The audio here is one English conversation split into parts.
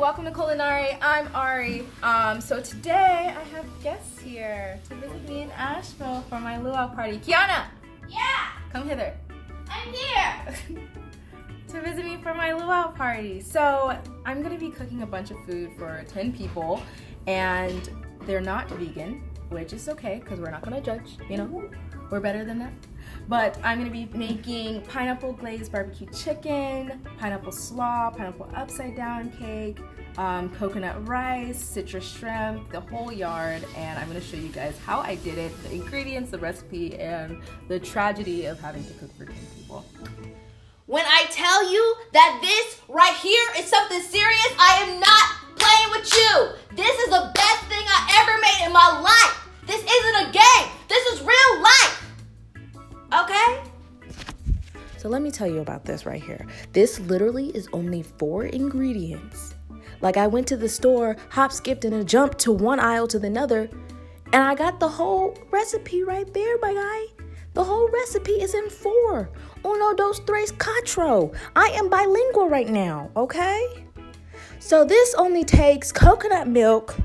welcome to Culinari. I'm Ari. So today I have guests here to visit me in Asheville for my luau party. Kiana! Yeah! Come hither. I'm here! To visit me for my luau party. So I'm gonna be cooking a bunch of food for 10 people, and they're not vegan, which is okay because we're not gonna judge, you know? We're better than that. But I'm gonna be making pineapple glazed barbecue chicken, pineapple slaw, pineapple upside down cake, coconut rice, citrus shrimp, the whole yard, and I'm gonna show you guys how I did it, the ingredients, the recipe, and the tragedy of having to cook for 10 people. When I tell you that this right here is something serious, I am not playing with you. This is the best thing I ever made in my life. This isn't a game. This is real life. Okay? So let me tell you about this right here. This literally is only 4 ingredients. Like, I went to the store, hop, skipped, and a jumped to one aisle to the other, and I got the whole recipe right there, my guy. The whole recipe is in 4. Uno, dos, tres, cuatro. I am bilingual right now, okay? So this only takes coconut milk,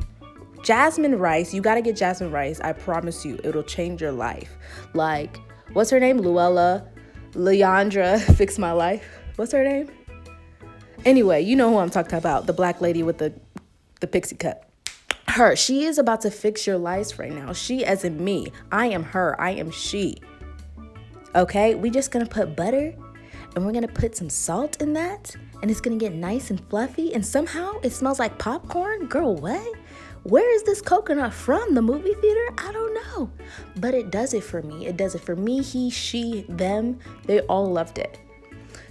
jasmine rice. You gotta get jasmine rice. I promise you, it'll change your life. Like, what's her name? Leandra fixed my life. What's her name? Anyway, you know who I'm talking about. The black lady with the pixie cut. Her. She is about to fix your life right now. She as in me. I am her. I am she. Okay? We just gonna put butter and we're gonna put some salt in that, and it's gonna get nice and fluffy, and somehow it smells like popcorn. Girl, what? Where is this coconut from? The movie theater? I don't know. But it does it for me. It does it for me, he, she, them. They all loved it.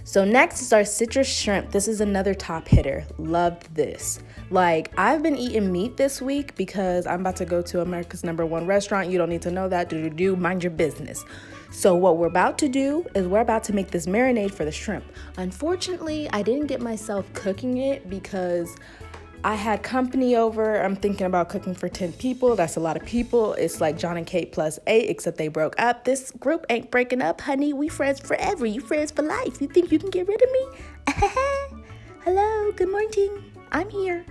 So next is our citrus shrimp. This is another top hitter. Loved this. Like, I've been eating meat this week because I'm about to go to America's #1 restaurant. You don't need to know that. Mind your business. So what we're about to do is we're about to make this marinade for the shrimp. Unfortunately, I didn't get myself cooking it because I had company over. I'm thinking about cooking for 10 people. That's a lot of people. It's like John and Kate plus 8, except they broke up. This group ain't breaking up, honey. We friends forever. You friends for life. You think you can get rid of me? Hello, good morning. I'm here.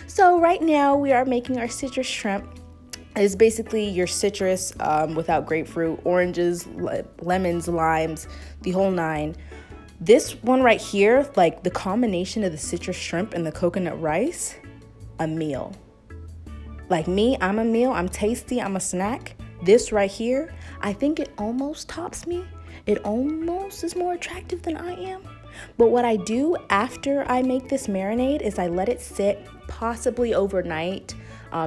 So right now we are making our citrus shrimp. It's basically your citrus without grapefruit, oranges, lemons, limes, the whole 9. This one right here, like the combination of the citrus shrimp and the coconut rice, a meal. Like me, I'm a meal. I'm tasty. I'm a snack. This right here, I think it almost tops me. It almost is more attractive than I am. But what I do after I make this marinade is I let it sit possibly overnight,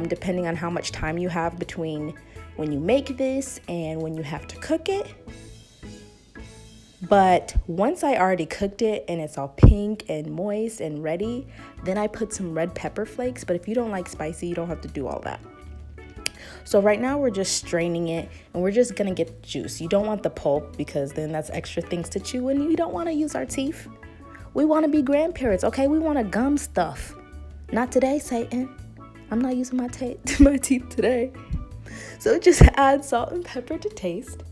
depending on how much time you have between when you make this and when you have to cook it. But once I already cooked it and it's all pink and moist and ready, then I put some red pepper flakes. But if you don't like spicy, you don't have to do all that. So right now we're just straining it and we're just gonna get the juice. You don't want the pulp because then that's extra things to chew, and you don't want to use our teeth. We want to be grandparents, okay? We want to gum stuff. Not today, Satan. I'm not using my teeth today. So just add salt and pepper to taste,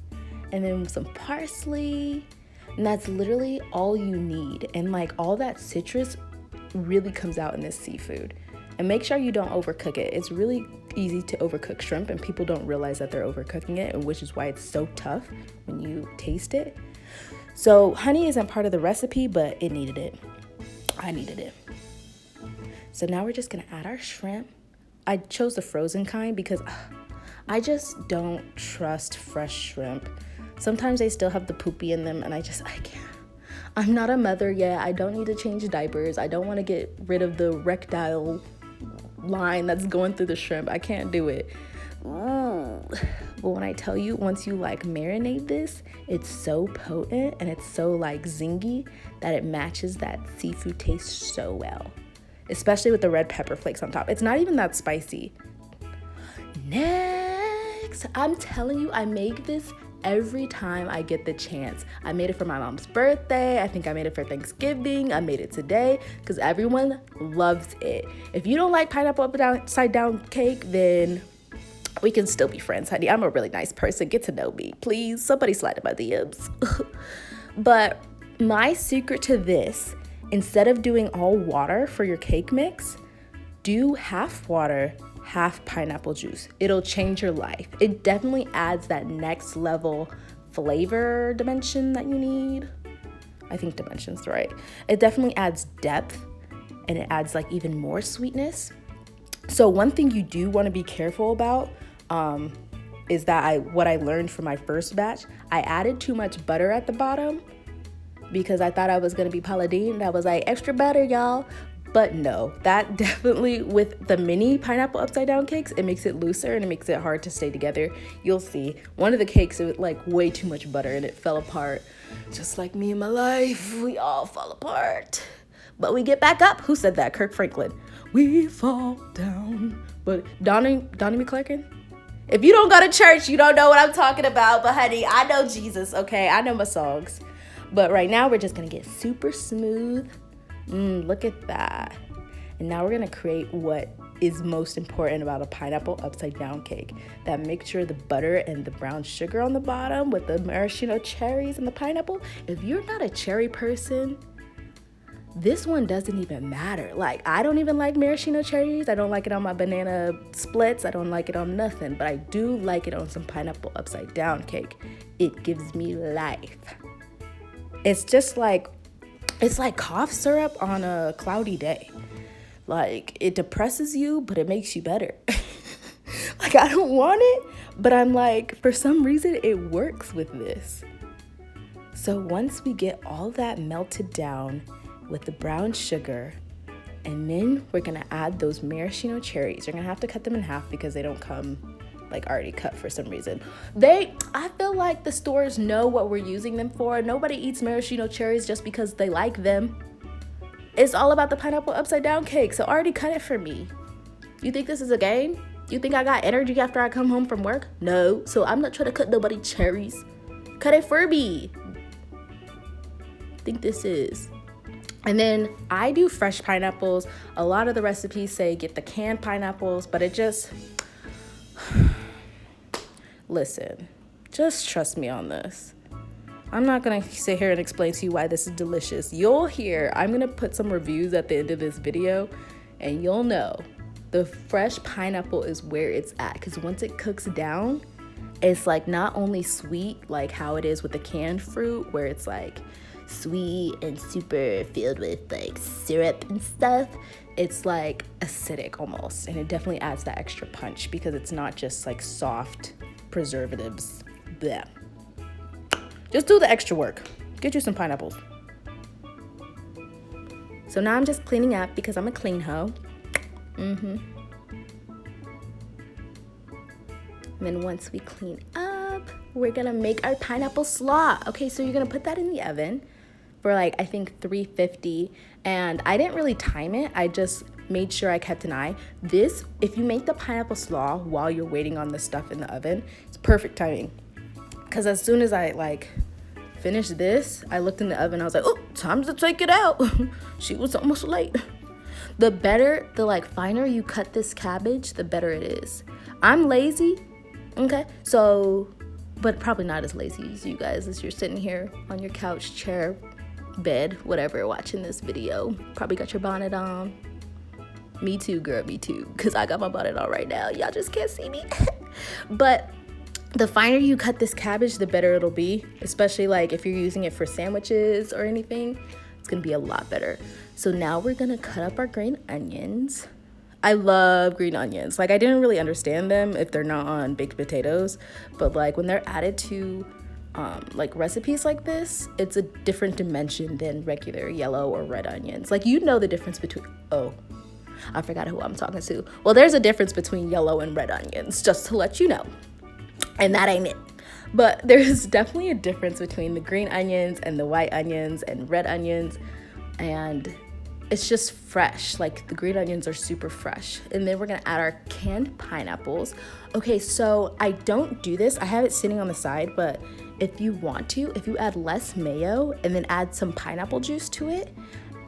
and then some parsley, and that's literally all you need. And like, all that citrus really comes out in this seafood. And make sure you don't overcook it. It's really easy to overcook shrimp, and people don't realize that they're overcooking it, and which is why it's so tough when you taste it. So honey isn't part of the recipe, but it needed it. I needed it. So now we're just gonna add our shrimp. I chose the frozen kind because I just don't trust fresh shrimp. Sometimes they still have the poopy in them, and I can't. I'm not a mother yet. I don't need to change diapers. I don't want to get rid of the rectile line that's going through the shrimp. I can't do it. Ooh. But when I tell you, once you like marinate this, it's so potent and it's so like zingy that it matches that seafood taste so well. Especially with the red pepper flakes on top. It's not even that spicy. Next, I'm telling you, I make this every time I get the chance. I made it for my mom's birthday. I think I made it for Thanksgiving. I made it today because everyone loves it. If you don't like pineapple upside down cake, then we can still be friends, honey. I'm a really nice person. Get to know me, please. Somebody slide in my DMs. But my secret to this instead of doing all water for your cake mix, do half water, half pineapple juice. It'll change your life. It definitely adds that next level flavor dimension that you need. I think dimension's right. It definitely adds depth, and it adds like even more sweetness. So one thing you do want to be careful about is that what I learned from my first batch, I added too much butter at the bottom because I thought I was going to be Paladine. I was like, extra butter, y'all. But no, that definitely, with the mini pineapple upside down cakes, it makes it looser and it makes it hard to stay together. You'll see. One of the cakes, it was like way too much butter and it fell apart. Just like me in my life, we all fall apart. But we get back up. Who said that? Kirk Franklin. We fall down. But Donnie McClurkin? If you don't go to church, you don't know what I'm talking about. But honey, I know Jesus, okay? I know my songs. But right now, we're just going to get super smooth. Look at that. And now we're going to create what is most important about a pineapple upside down cake. That mixture of the butter and the brown sugar on the bottom with the maraschino cherries and the pineapple. If you're not a cherry person, this one doesn't even matter. Like, I don't even like maraschino cherries. I don't like it on my banana splits. I don't like it on nothing, but I do like it on some pineapple upside down cake. It gives me life. It's just like, it's like cough syrup on a cloudy day. Like, it depresses you, but it makes you better. Like, I don't want it, but I'm like, for some reason, it works with this. So once we get all that melted down with the brown sugar, and then we're gonna add those maraschino cherries. You're gonna have to cut them in half because they don't come like already cut for some reason. I feel like the stores know what we're using them for. Nobody eats maraschino cherries just because they like them. It's all about the pineapple upside down cake, so already cut it for me. You think this is a game? You think I got energy after I come home from work? No, so I'm not trying to cut nobody cherries. Cut it for me. Think this is. And then I do fresh pineapples. A lot of the recipes say get the canned pineapples, but it just, listen, just trust me on this. I'm not gonna sit here and explain to you why this is delicious. You'll hear, I'm gonna put some reviews at the end of this video, and you'll know the fresh pineapple is where it's at, because once it cooks down, it's like not only sweet like how it is with the canned fruit, where it's like sweet and super filled with like syrup and stuff. It's like acidic almost, and it definitely adds that extra punch because it's not just like soft preservatives. Blech. Just do the extra work. Get you some pineapples. So now I'm just cleaning up because I'm a clean hoe. And then once we clean up, we're gonna make our pineapple slaw. Okay, so you're gonna put that in the oven for like, I think 350. And I didn't really time it. I just made sure I kept an eye. This, if you make the pineapple slaw while you're waiting on the stuff in the oven, it's perfect timing. Because as soon as I like finished this, I looked in the oven. I was like, oh, time to take it out. She was almost late. The better, the like finer you cut this cabbage, the better it is. I'm lazy, okay? So, but probably not as lazy as you guys as you're sitting here on your couch, chair, bed, whatever, watching this video. Probably got your bonnet on. Me too, girl, me too. Because I got my bonnet on right now. Y'all just can't see me. But the finer you cut this cabbage, the better it'll be. Especially like if you're using it for sandwiches or anything, it's gonna be a lot better. So now we're gonna cut up our green onions. I love green onions. Like, I didn't really understand them if they're not on baked potatoes, but like when they're added to like recipes like this, it's a different dimension than regular yellow or red onions. Like, you know the difference between, oh, I forgot who I'm talking to. Well, there's a difference between yellow and red onions, just to let you know. And that ain't it. But there's definitely a difference between the green onions and the white onions and red onions. And it's just fresh. Like, the green onions are super fresh. And then we're gonna add our canned pineapples. Okay, so I don't do this. I have it sitting on the side, but if you want to, if you add less mayo and then add some pineapple juice to it,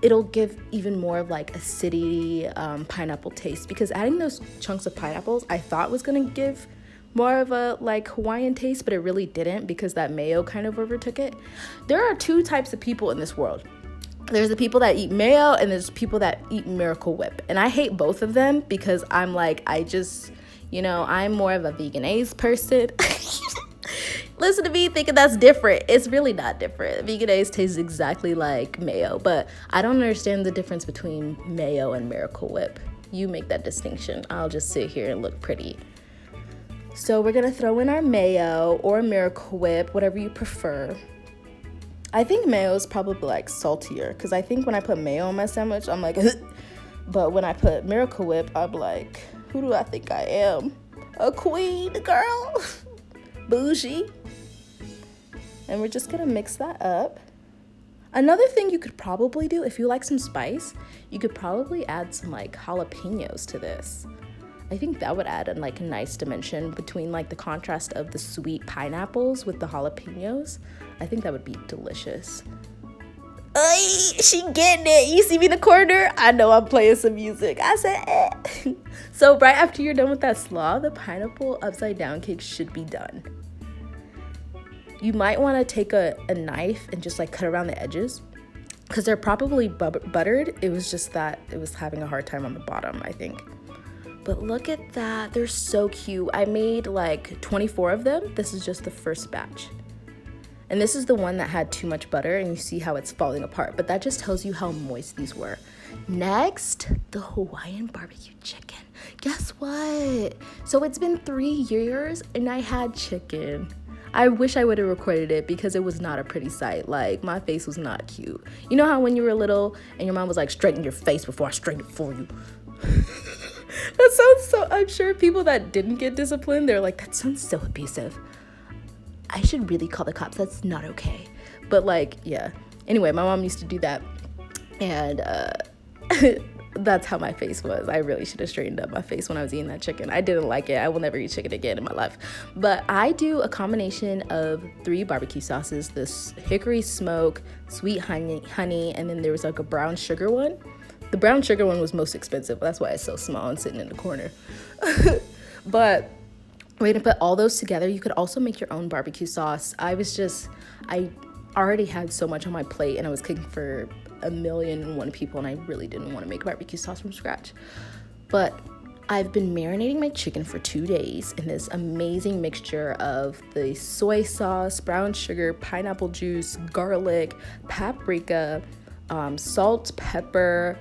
it'll give even more of like acidity, pineapple taste. Because adding those chunks of pineapples, I thought was gonna give more of a like Hawaiian taste, but it really didn't because that mayo kind of overtook it. There are two types of people in this world. There's the people that eat mayo and there's people that eat Miracle Whip. And I hate both of them because I'm like, I'm more of a veganese person. Listen to me thinking that's different. It's really not different. Veganese tastes exactly like mayo, but I don't understand the difference between mayo and Miracle Whip. You make that distinction. I'll just sit here and look pretty. So we're gonna throw in our mayo or Miracle Whip, whatever you prefer. I think mayo is probably like saltier because I think when I put mayo on my sandwich, I'm like, but when I put Miracle Whip, I'm like, who do I think I am? A queen, girl? Bougie. And we're just gonna mix that up. Another thing you could probably do, if you like some spice, you could probably add some like jalapenos to this. I think that would add a nice dimension between like the contrast of the sweet pineapples with the jalapenos. I think that would be delicious. Ay, she getting it. You see me in the corner? I know I'm playing some music. I said, eh. So right after you're done with that slaw, the pineapple upside down cake should be done. You might want to take a knife and just like cut around the edges because they're probably buttered. It was just that it was having a hard time on the bottom, I think. But look at that. They're so cute. I made like 24 of them. This is just the first batch. And this is the one that had too much butter and you see how it's falling apart. But that just tells you how moist these were. Next, the Hawaiian BBQ Chicken. Guess what? So it's been 3 years and I had chicken. I wish I would have recorded it because it was not a pretty sight. Like, my face was not cute. You know how when you were little and your mom was like, straighten your face before I straighten it for you? That sounds so, I'm sure people that didn't get disciplined, they're like, that sounds so abusive. I should really call the cops. That's not okay. But like, yeah. Anyway, my mom used to do that. And that's how my face was. I really should have straightened up my face when I was eating that chicken. I didn't like it. I will never eat chicken again in my life. But I do a combination of 3 barbecue sauces. This hickory smoke, sweet honey, and then there was like a brown sugar one. The brown sugar one was most expensive. That's why it's so small and sitting in the corner. But we're gonna put all those together. You could also make your own barbecue sauce. I already had so much on my plate and I was cooking for 1,000,001 people and I really didn't want to make barbecue sauce from scratch. But I've been marinating my chicken for 2 days in this amazing mixture of the soy sauce, brown sugar, pineapple juice, garlic, paprika, salt, pepper,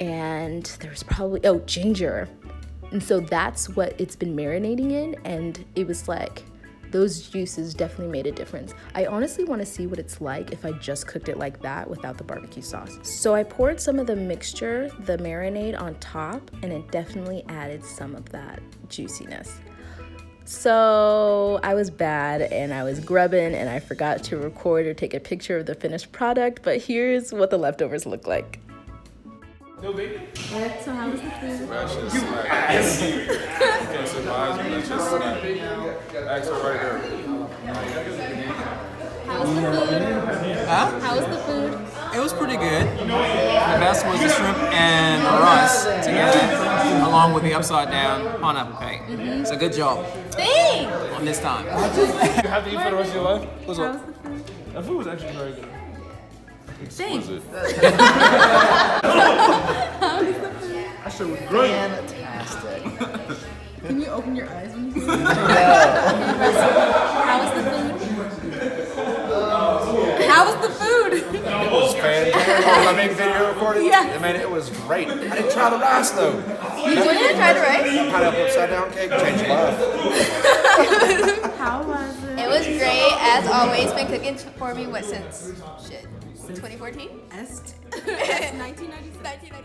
and there's probably, ginger. And so that's what it's been marinating in, and it was like, those juices definitely made a difference. I honestly want to see what it's like if I just cooked it like that without the barbecue sauce. So I poured some of the mixture, the marinade on top, and it definitely added some of that juiciness. So I was bad and I was grubbing and I forgot to record or take a picture of the finished product, but here's what the leftovers look like. No bacon? What? So how was the food? That shit's smack. Can't survive, but that shit's smack. Ask her right there. How was the food? Huh? How was the food? It was pretty good. The best was the shrimp and the rice together, along with the upside down pineapple cake. So good job Thanks! on this time. You have to eat for the rest of your life? What's How was up? the food? That food was actually very good. Thanks. Exquisite. How was the food? That shit was great. Fantastic. Can you open your eyes when you say that? No. How was the food? How was the food? It was fantastic. Oh, I made video recording? Yeah. I mean, it was great. I didn't try the rice, though. You didn't try the rice? Pineapple upside down cake changed my life. How was it? It was great, as always. Been cooking for me, since 2014? 1995.